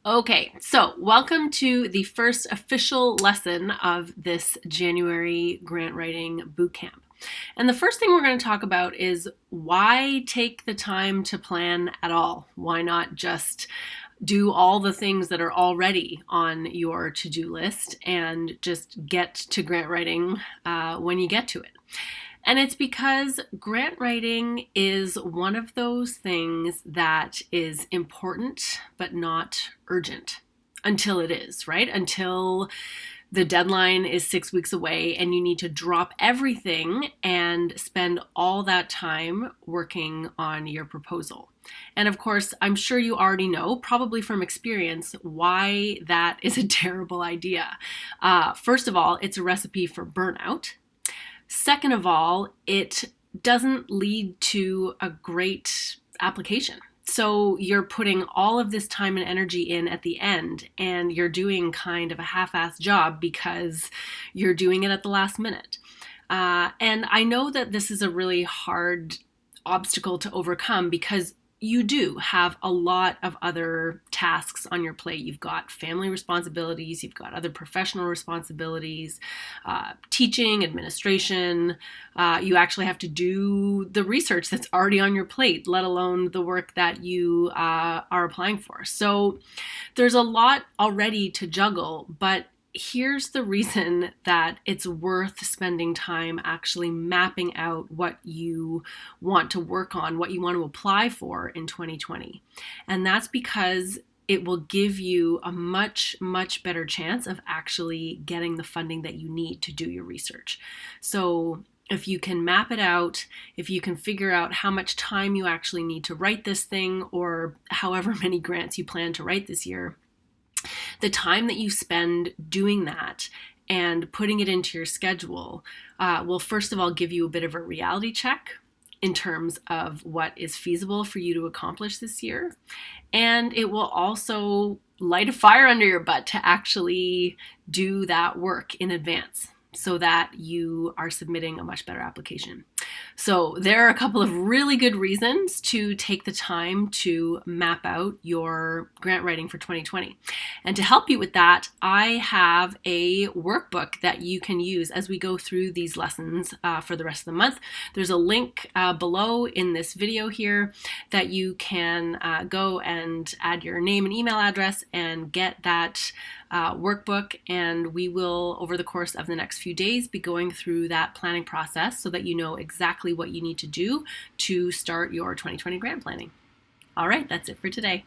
Okay, so welcome to the first official lesson of this January grant writing bootcamp. And the first thing we're going to talk about is why take the time to plan at all? Why not just do all the things that are already on your to-do list and just get to grant writing when you get to it? And it's because grant writing is one of those things that is important but not urgent until it is, right? Until the deadline is 6 weeks away and you need to drop everything and spend all that time working on your proposal. And of course, I'm sure you already know, probably from experience, why that is a terrible idea. First of all, it's a recipe for burnout. Second of all, it doesn't lead to a great application. So you're putting all of this time and energy in at the end, and you're doing kind of a half-assed job because you're doing it at the last minute. And I know that this is a really hard obstacle to overcome because you do have a lot of other tasks on your plate. You've got family responsibilities, you've got other professional responsibilities, teaching, administration. You actually have to do the research that's already on your plate, let alone the work that you are applying for. So there's a lot already to juggle, but here's the reason that it's worth spending time actually mapping out what you want to work on, what you want to apply for in 2020. And that's because it will give you a much, much better chance of actually getting the funding that you need to do your research. So if you can map it out, if you can figure out how much time you actually need to write this thing, or however many grants you plan to write this year, the time that you spend doing that and putting it into your schedule will first of all give you a bit of a reality check in terms of what is feasible for you to accomplish this year. And it will also light a fire under your butt to actually do that work in advance so that you are submitting a much better application. So there are a couple of really good reasons to take the time to map out your grant writing for 2020. And to help you with that, I have a workbook that you can use as we go through these lessons for the rest of the month. There's a link below in this video here that you can go and add your name and email address and get that workbook, and we will, over the course of the next few days, be going through that planning process so that you know exactly what you need to do to start your 2020 grant planning. All right, that's it for today.